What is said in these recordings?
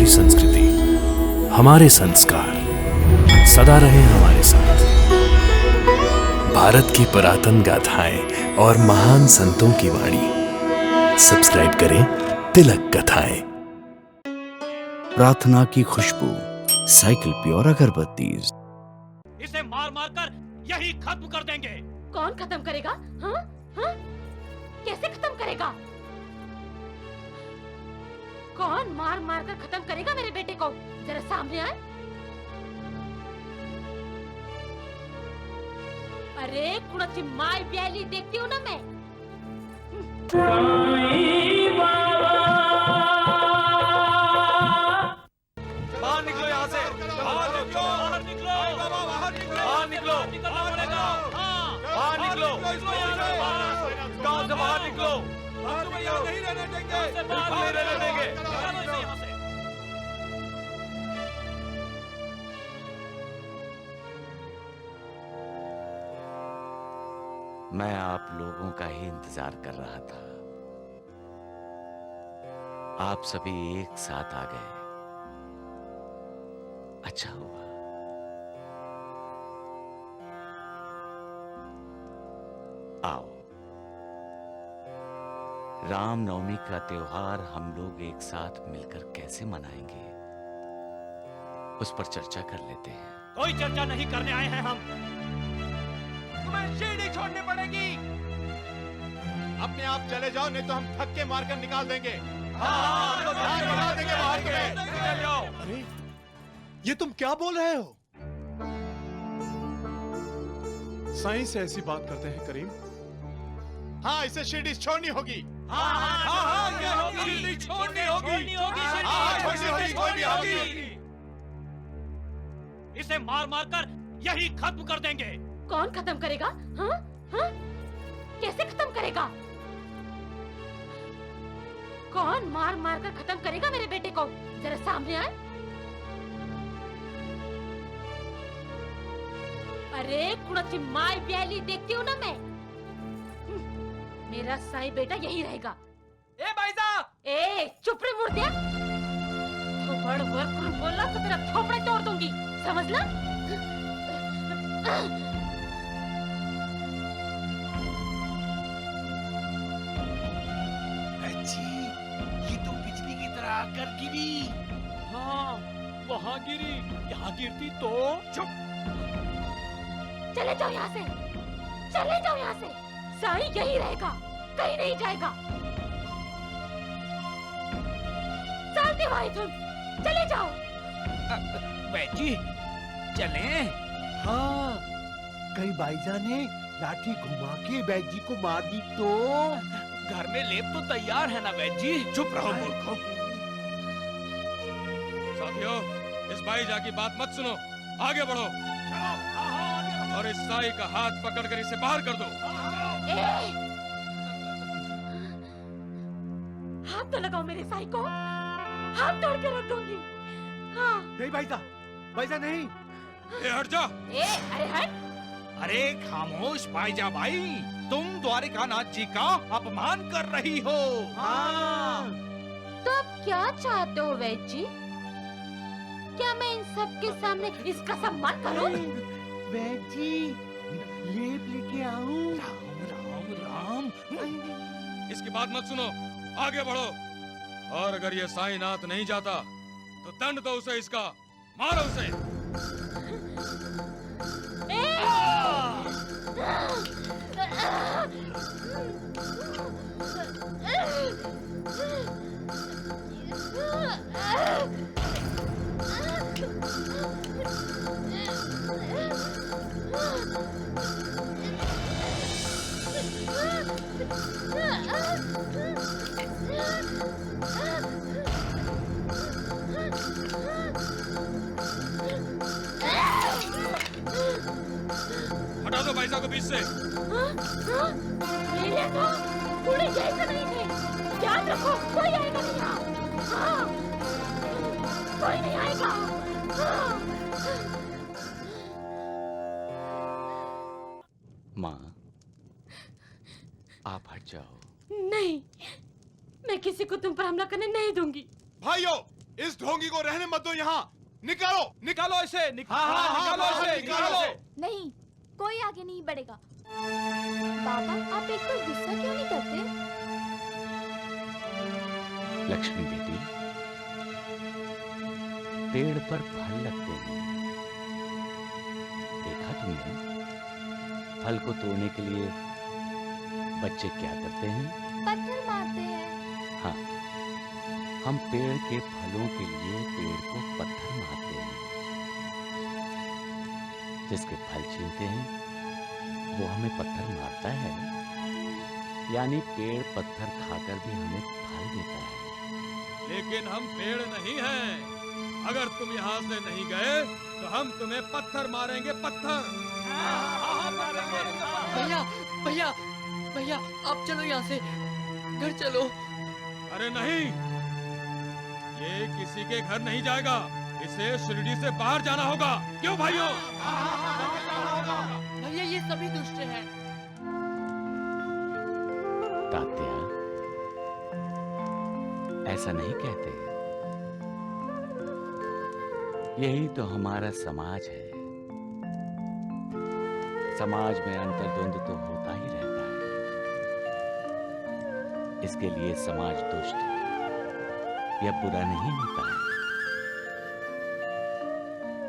हमारी संस्कृति, हमारे संस्कार सदा रहे हमारे साथ। भारत की पुरातन गाथाएं और महान संतों की वाणी। सब्सक्राइब करें तिलक कथाएं। प्रार्थना की खुशबू, साइकिल प्योर अगरबत्ती। इसे मार मार कर यही खत्म कर देंगे। कौन खत्म करेगा? हाँ? हाँ? कैसे खत्म करेगा? कौन मार मार कर खत्म करेगा मेरे बेटे को? जरा सामने आए। अरे कुड़ची माई प्याली देखती हूँ ना मैं। बाहर निकलो यहाँ से। बाहर निकलो। बाहर निकलो। बाहर निकलो। बाहर निकलो। गाँव से बाहर निकलो। नहीं रहने देंगे। बिल्कुल नहीं रहने देंगे। यहाँ से। मैं आप लोगों का ही इंतजार कर रहा था। आप सभी एक साथ आ गए, अच्छा हुआ। आओ, रामनवमी का त्योहार हम लोग एक साथ मिलकर कैसे मनाएंगे, उस पर चर्चा कर लेते हैं। कोई चर्चा नहीं करने आए हैं हम। तुम्हें शिरडी छोड़नी पड़ेगी। अपने आप चले जाओ, नहीं तो हम धक्के मारकर निकाल देंगे। निकाल देंगे बाहर तुम्हें। अरे ये तुम क्या बोल रहे हो? साईं से ऐसी बात करते हैं करीम? हाँ, इसे शिरडी छोड़नी होगी। शिरडी छोड़नी होगी। छोड़नी होगी। इसे मार मार कर यही खत्म कर देंगे। कौन खत्म करेगा? हाँ? हाँ? कैसे खत्म करेगा? कौन मार मार कर खत्म करेगा मेरे बेटे को? जरा सामने आए। अरे कुड़ची माई प्याली देखती हूँ ना मैं। मेरा साई बेटा यही रहेगा। ए भाई साहब! ए चुप रे मुर्दिया। थोपड़ वर्क बोला तो तेरा थोपड़े तोड़ दूंगी, समझला? ये तो बिजली की तरह आकर गिरी। हाँ, वहाँ गिरी। यहाँ गिरती तो चुप। चले जाओ यहाँ से। चले जाओ यहाँ से। साई यही रहेगा, कहीं नहीं जाएगा। चलते भाई तुम, चले जाओ। जी चलें? हाँ, कहीं भाईजान ने लाठी घुमा के बैद जी को मार दी तो? घर में लेप तो तैयार है ना वैद जी? चुप रहो मूर्खों। साथियों, इस भाईजा की बात मत सुनो, आगे बढ़ो और इस साई का हाथ पकड़कर इसे बाहर कर दो। हाथ तो लगाओ मेरे साई को, हाथ तोड़ के रख दूंगी। हाँ। नहीं भाईजा नहीं। हट जा। अरे हट। अरे खामोश भाईजा भाई, तुम द्वारिकानाथ जी का अपमान कर रही हो। हाँ। तो अब क्या चाहते हो वैद जी? क्या मैं इन सब के सामने इसका सम्मान करूं? बैद जी, लेप लेके आऊं? राम। इसकी बात मत सुनो, आगे बढ़ो। और अगर ये साईनाथ नहीं जाता तो दंड दो उसे इसका, मारो उसे। हटा दो भाईसा को बीच से। मेरे तो पूरे जैसे नहीं थे। याद रखो, कोई आएगा नहीं यहाँ। हाँ, कोई नहीं आएगा। हाँ। माँ, आप हट जाओ। नहीं, मैं किसी को तुम पर हमला करने नहीं दूंगी। भाइयों, इस ढोंगी को रहने मत दो यहाँ। निकालो निकालो इसे, निकालो इसे, निकालो। नहीं, कोई आगे नहीं बढ़ेगा। बाबा, आप एक बार गुस्सा क्यों नहीं करते? लक्ष्मी बेटी, पेड़ पर फल लगते हैं, देखा तुमने? फल को तोड़ने के लिए बच्चे क्या करते हैं? पत्थर मारते हैं। हाँ, हम पेड़ के फलों के लिए पेड़ को पत्थर मारते हैं। जिसके फल छीनते हैं वो हमें पत्थर मारता है, यानी पेड़ पत्थर खाकर भी हमें फल देता है। लेकिन हम पेड़ नहीं हैं। अगर तुम यहाँ से नहीं गए तो हम तुम्हें पत्थर मारेंगे, पत्थर। भैया भैया भैया, आप चलो यहाँ से, घर चलो। अरे नहीं, ये किसी के घर नहीं जाएगा, इसे शिरडी से बाहर जाना होगा। क्यों भाइयों? भैया ये सभी दुष्ट हैं। तात्या, ऐसा नहीं कहते। यही तो हमारा समाज है। समाज में अंतर्द्वंद तो होता ही रहता है। इसके लिए समाज दुष्ट या बुरा नहीं होता है।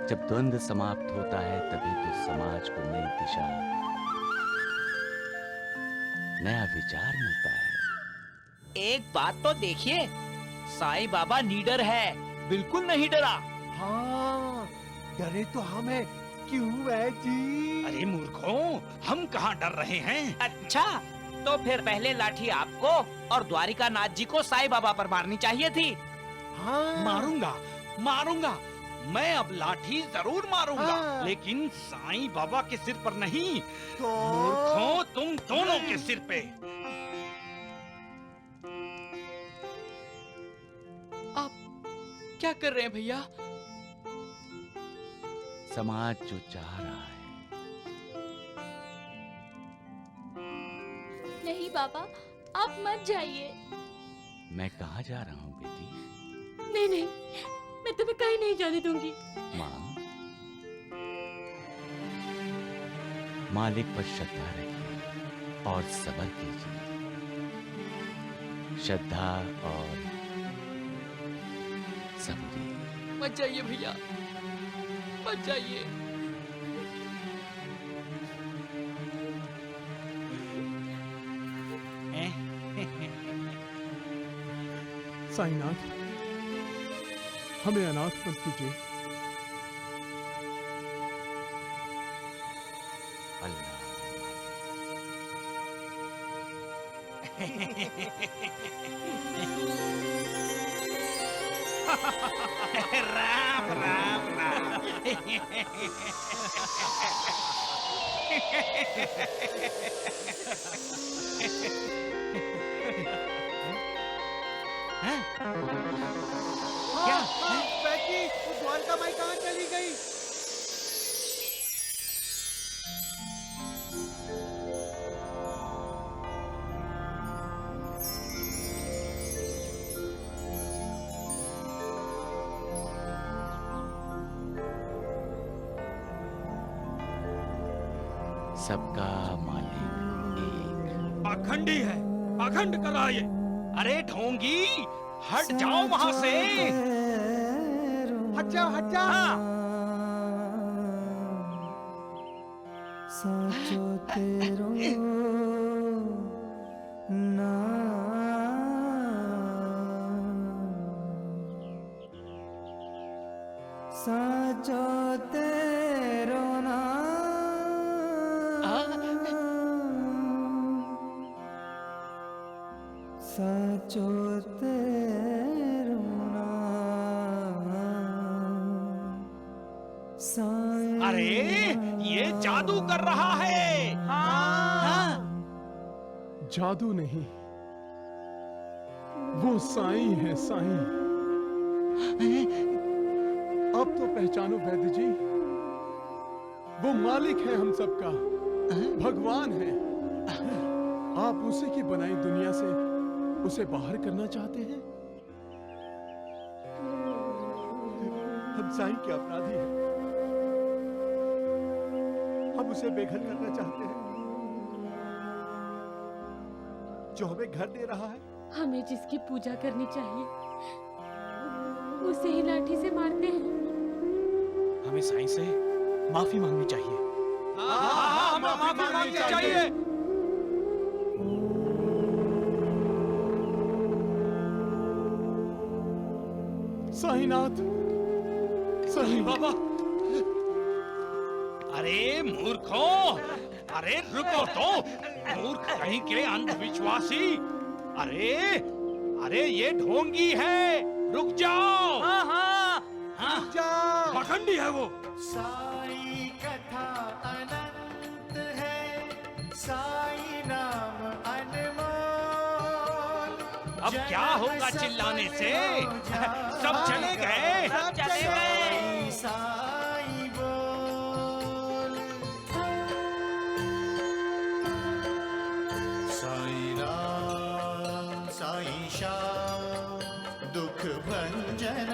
जब द्वंद्व समाप्त होता है तभी तो समाज को नई दिशा, नया विचार मिलता है। एक बात तो देखिए, साईं बाबा नीडर है, बिल्कुल नहीं डरा। हाँ, डरे तो हम हैं, क्यों है जी? अरे मूर्खों, हम कहाँ डर रहे हैं? अच्छा, तो फिर पहले लाठी आपको और द्वारिका नाथ जी को साईं बाबा पर मारनी चाहिए थी। हाँ, मारूंगा, मारूंगा, मैं अब लाठी जरूर मारूंगा, हाँ। लेकिन साईं बाबा के सिर पर नहीं, तो मूर्खों तुम दोनों के सिर पे। आप क्या कर रहे हैं भैया? समाज जो चाह रहा है। नहीं बाबा, आप मत जाइए। मैं कहाँ जा रहा हूँ बेटी? नहीं नहीं, मैं तुम्हें कहीं नहीं जाने दूंगी। माँ, मालिक पर श्रद्धा रखिए और सब्र कीजिए। श्रद्धा और सब्र। मत जाइए भैया, मत जाइए। साईनाथ, हमें अनाथ मत कीजिए। अल्लाह। राम राम राम। क्या? बैठी, वो द्वारका माई कहाँ चली गई? सबका मालिक एक। पाखंडी है, पाखंड कर रहा है ये। अरे ढोंगी, हट जाओ वहां से। हट जाओ, हट जाओ। साचो तेरो साचो तेरो साचो तेरो अरे ये जादू कर रहा है। हाँ। जादू नहीं, वो साईं है, साईं। अब तो पहचानो वैद्य जी, वो मालिक है हम सबका, भगवान है। आप उसी की बनाई दुनिया से उसे बाहर करना चाहते हैं? हम साईं के अपराधी हैं। हम उसे बेघर करना चाहते हैं जो हमें घर दे रहा है। हमें जिसकी पूजा करनी चाहिए उसे ही लाठी से मारते हैं। हमें साईं से माफी मांगनी चाहिए। हाँ, हमें माफी मांगनी चाहिए। साईनाथ, साईं बाबा, अरे मूर्खों, अरे रुको तो, मूर्ख कहीं के अंधविश्वासी। अरे अरे ये ढोंगी है, रुक जाओ। हाँ हाँ हाँ, जाओ। पाखंडी है वो। साई कथा अनंत है, साई नाम अनमोल। अब क्या होगा चिल्लाने से? सब चले गए। सब चले गए। साई बोल। साई राम साई श्याम दुख भंजन